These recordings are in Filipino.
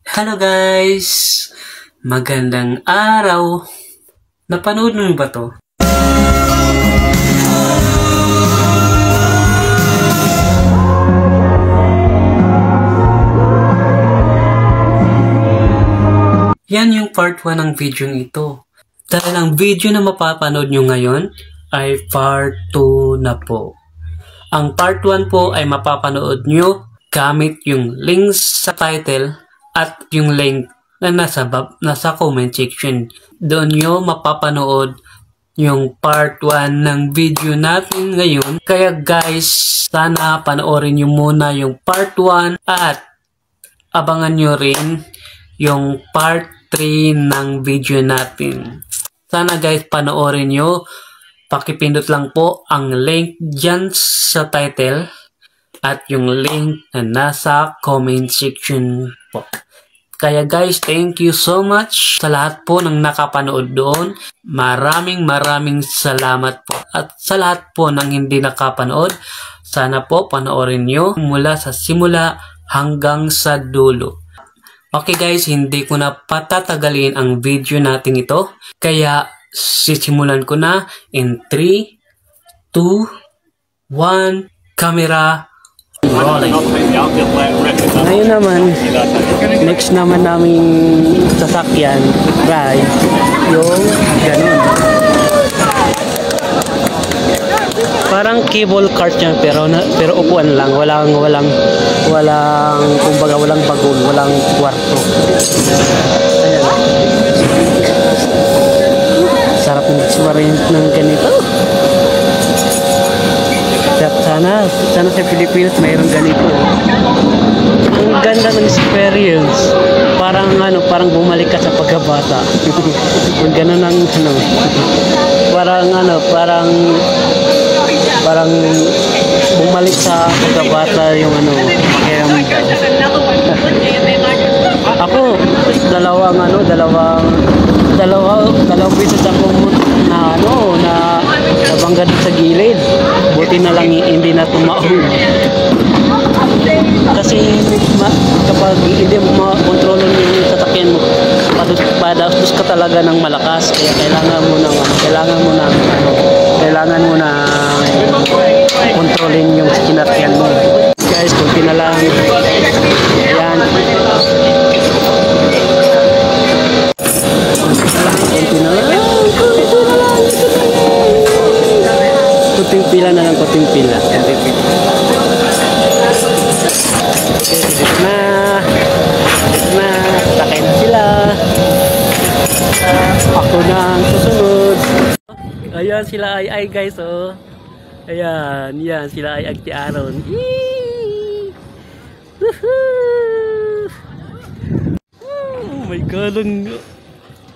Hello guys! Magandang araw! Napanood mo ba to? Yan yung part 1 ng video ito. Dahil ang video na mapapanood nyo ngayon ay part 2 na po. Ang part 1 po ay mapapanood nyo gamit yung links sa title at yung link na nasa comment section. Doon nyo mapapanood yung part 1 ng video natin ngayon. Kaya guys, sana panoorin nyo muna yung part 1 at abangan nyo rin yung part 3 ng video natin. Sana guys, panoorin nyo. Pakipindot lang po ang link dyan sa title at yung link na nasa comment section po. Kaya guys, thank you so much sa lahat po ng nakapanood doon. Maraming salamat po. At sa lahat po ng hindi nakapanood, sana po panoorin nyo mula sa simula hanggang sa dulo. Okay guys, hindi ko na patatagalin ang video natin ito. Kaya sisimulan ko na in 3, 2, 1, camera rolling. Ngayon naman, next naman naming sasakyan, ride, yung ganun. Parang cable cart yan, pero upuan lang, walang kumbaga walang bagol, walang kwarto. Ayan. Sarap ng ng ganito. Sana sa Pilipinas mayroong ganito. Ang ganda ng experience. Parang bumalik ka sa pagkabata. Ang gano'n ang parang bumalik sa pagkabata yung ako dalawang beses ako na nabangga sa gilid. Buti na lang hindi na tumahog. Kasi kapag hindi mo makontrolin yung sasakyan mo, padastos ka talaga ng malakas. Kaya kailangan mo na kontrolin yung sinakyan mo. Guys, kunti na lang. Ayan. Kunti na lang. Kunting pila na lang, kunting pila. Na, sakay na sila. Ako na ang susunod. Ayan sila ay guys, oh. Ayan, yan sila ay Ate Aaron. Oh my God,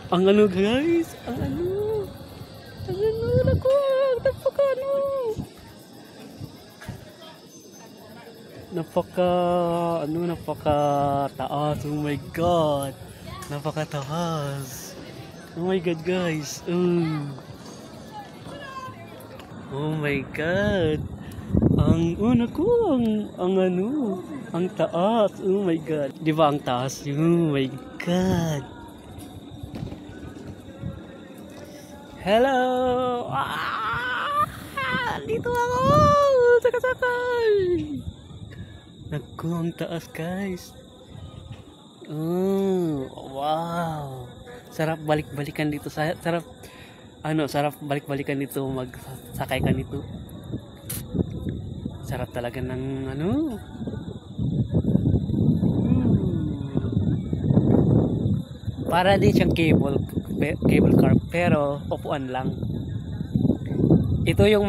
ang guys, napaka taas. Oh my God, napaka taas. Oh my God guys. Oh my God, ang taas. Oh my God, di ba ang taas? Oh my God. Hello. Dito ako. Sakay. Naku, ang taas guys. Wow. Sarap balik-balikan dito. Sarap balik-balikan dito, magsakay ka nito. Sarap talaga ng para din siyang cable car, pero upuan lang. Ito yung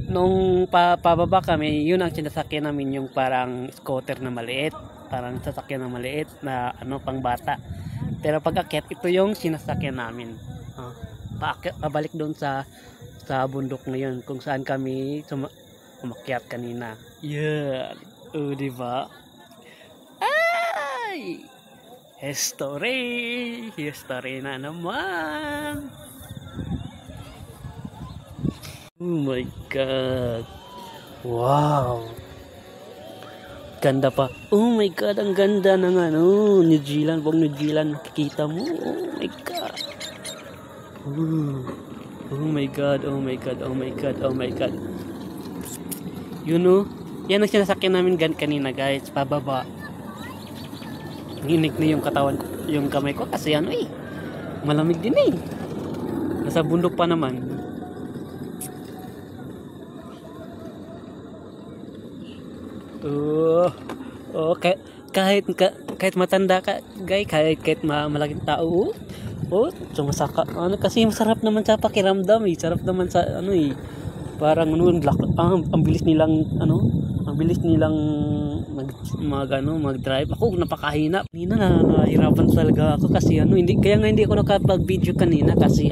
nung pababa kami, yun ang sinasakyan namin, yung parang scooter na maliit, parang sasakyan na maliit na pang bata. Pero pag akyat, ito yung sinasakyan namin. Pabalik doon sa bundok ngayon kung saan kami umakyat kanina. Yeah. Diba? Ay! History na naman. Oh my God. Wow. ganda pa. Oh my God, ang ganda ng ano, New Zealand. Buong New Zealand, makikita mo. Oh my God. Oh my God, oh my God, oh my God, oh my God. You know, yan ang sinasakyan namin kanina guys, pababa. Nginig na yung katawan ko, yung kamay ko kasi ano eh, malamig din eh. Nasa bundok pa naman. Kahit matanda ka, kahit malaking tao, sumasaka. Ano kasi masarap naman sa pakiramdam eh. Sarap naman sa ano eh. Parang ang bilis nilang mag-drive. Ako napakahina. Kanina nahirapan talaga ako kasi hindi ako nakapag-video kanina kasi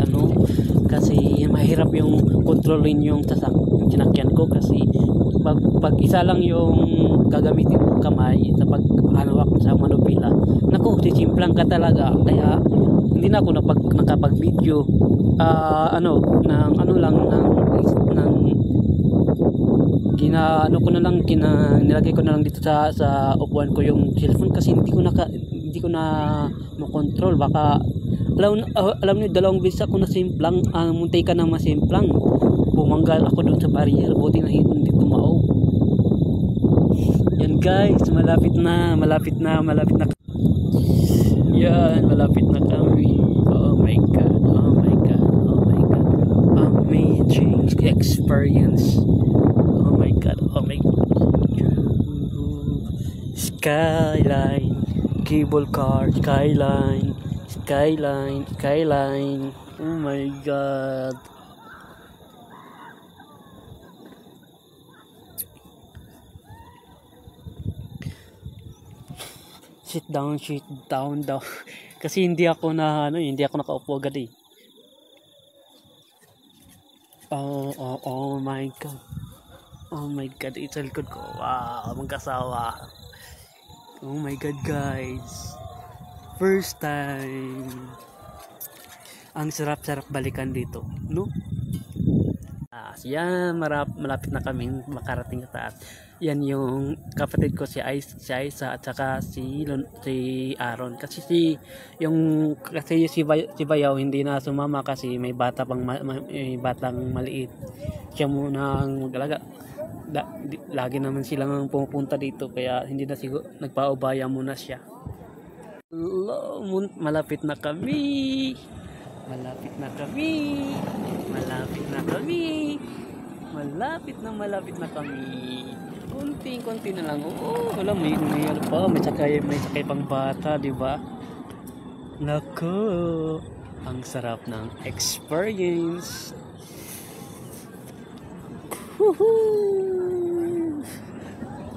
mahirap yung kontrolin yung sinakyan ko kasi pag isa lang yung gagamitin mong kamay sa paghanawak sa manubila. Naku, sisimplang ka talaga. Kaya hindi na ako nakapag-video nilagay ko na lang dito sa upuan ko yung cellphone kasi hindi ko na makontrol. Baka alam niyo, 2 beses ako na simplang muntay ka na masimplang. Bumanggal ako doon sa barrier, buti na hindi tumaob. Yan guys, malapit na. Yan, malapit na kami. Oh my God, oh my God, oh my God. Amazing experience. Oh my God, oh my God. Skyline, cable car, skyline. Oh my God. Sit down daw. Kasi hindi ako nakaupo agad eh. Oh my God. Oh my God, ito likod ko. Wow, magkasawa. Oh my God guys. First time. Ang sarap-sarap balikan dito, no? Yan, malapit na kaming makarating sa taas. Yan yung kapatid ko si Aisa at saka si Aaron. Kasi si Bayaw hindi na sumama kasi may batang maliit. Siya muna ang mag-alaga. Lagi naman silang pumupunta dito kaya hindi na siguro nagpaubaya muna siya. Malapit na kami. Konti na lang. Wala, may sakay pang bata, di ba? Nako, ang sarap ng experience.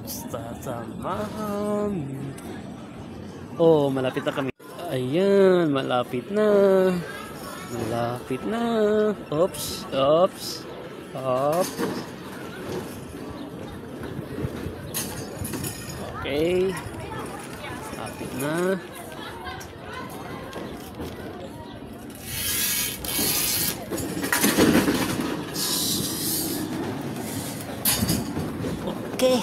Sasamahan. Malapit na kami. Ayan, malapit na. Oops. Okay. Malapit na. Okay.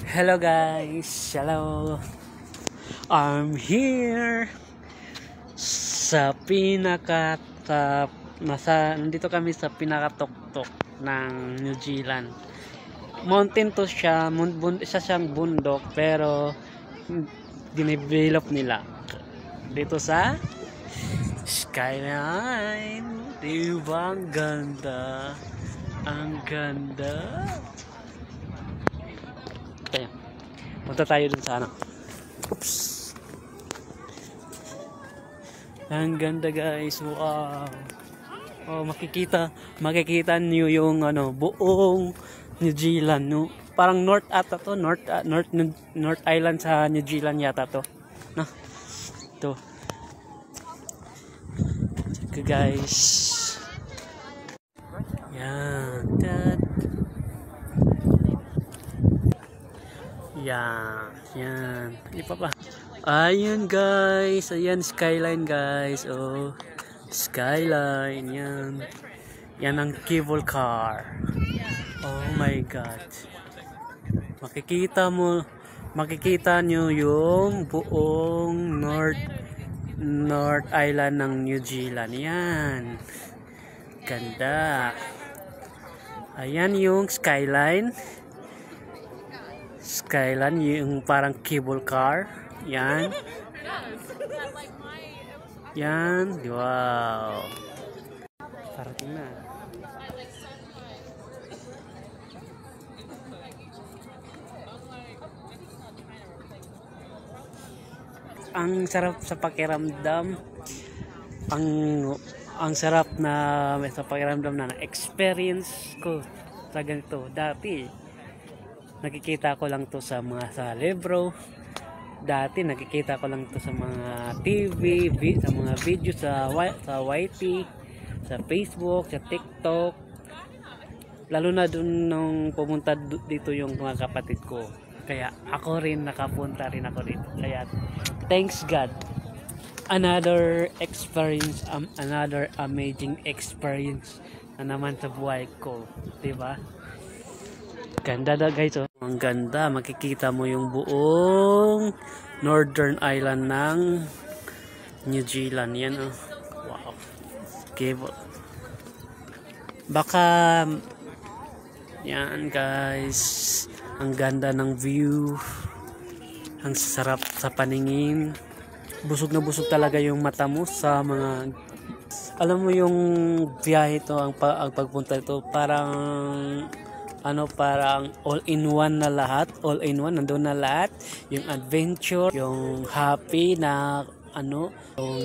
Hello guys. Hello. I'm here sa nandito kami sa pinakatuktok ng New Zealand. Mountain to siya, isa siyang bundok pero dinevelop nila dito sa skyline. Diba ang ganda? Ang ganda. Kaya punta tayo dun sa oops. Ang ganda guys. Wow. Makikita niyo yung buong New Zealand, no? Parang North Island sa New Zealand yata to. No? To. Check guys. Yan. Yan. Ipa pa. Ayun guys. Ayan skyline guys. Skyline. Yan. Yan ang cable car. Oh my God. Makikita nyo yung buong North Island ng New Zealand. Yan. Ganda. Ayan yung skyline. Skyline, yung parang cable car. Yan. Yan. Wow. Parating na. Ang sarap sa pakiramdam. Ang sarap na sa pakiramdam na experience ko sa ganito. Dati nakikita ko lang to sa libro. Dati nakikita ko lang to sa mga TV, sa mga video sa YT, sa Facebook, sa TikTok. Lalo na dun nung pumunta dito yung mga kapatid ko. Kaya ako rin nakapunta rin ako dito. Kaya thanks God. Another experience, another amazing experience na naman sa buhay ko. Diba? Ganda na guys. Oh. Ang ganda. Makikita mo yung buong Northern Island ng New Zealand. Yan oh. Wow. Cable. Baka yan guys. Ang ganda ng view. Ang sarap sa paningin. Busog na busog talaga yung mata mo sa mga... Alam mo yung biyahe ito, ang pagpunta ito, parang parang all-in-one na lahat. All-in-one, nandun na lahat. Yung adventure, yung happy na yung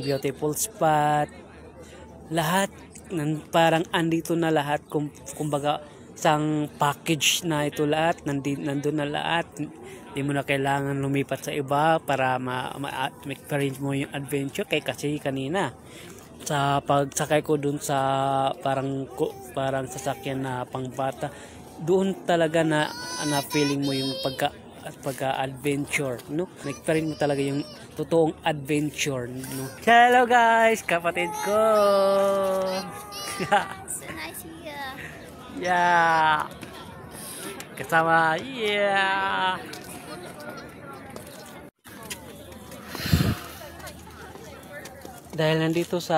beautiful spot. Lahat, parang andito na lahat. Kumbaga, isang package na ito lahat. Nandun na lahat. Hindi mo na kailangan lumipat sa iba para ma-experience mo yung adventure. Kasi kanina sa pagsakay ko dun sa parang sasakyan na pangbata, doon talaga na feeling mo yung pagka-adventure, no? Na-experience mo talaga yung totoong adventure, no? Hello guys, kapatid ko. So nice here. Yeah. Kasama, yeah. Dahil nandito sa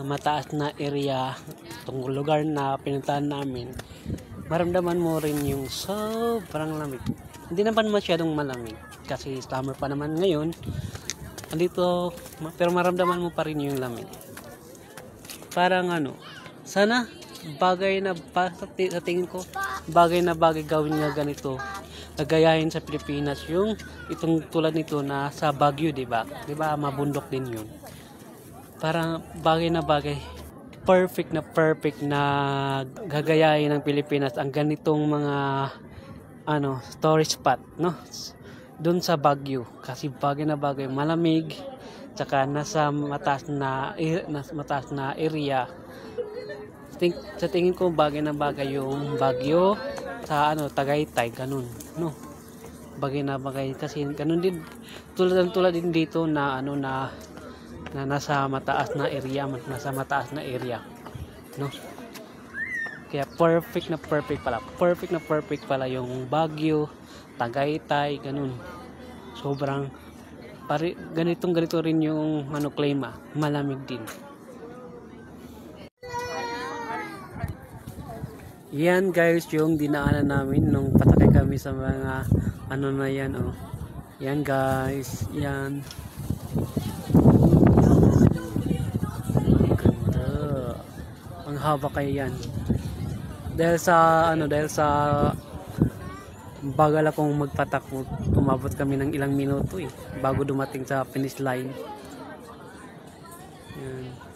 mataas na area, itong lugar na pinuntahan namin, maramdaman mo rin yung sobrang lamig. Hindi naman masyadong malamig kasi summer pa naman ngayon. Andito, pero maramdaman mo pa rin yung lamig. Parang sana bagay na sa tingin ko, bagay na bagay gawin nga ganito. Nagayahin sa Pilipinas yung itong tulad nito na sa Baguio, di ba? Di ba mabundok din yun. Parang bagay na bagay, perfect na gagayahin ng Pilipinas ang ganitong mga tourist spot, no? Doon sa Baguio kasi bagay na bagay, malamig, tsaka nasa mataas na area. Sa tingin ko bagay na bagay yung Baguio sa Tagaytay, ganun, no? Bagay na bagay kasi ganun din tulad din dito na nasa mataas na area, no? Kaya perfect na perfect pala yung Baguio, Tagaytay, ganun. Sobrang ganito rin yung klima, malamig din. Yan guys yung dinaanan namin nung patakay kami sa mga na yan, oh. Yan guys, yan. Ang haba kayo yan. Dahil sa bagal akong magpatakbo, umabot kami ng ilang minuto bago dumating sa finish line. Yan.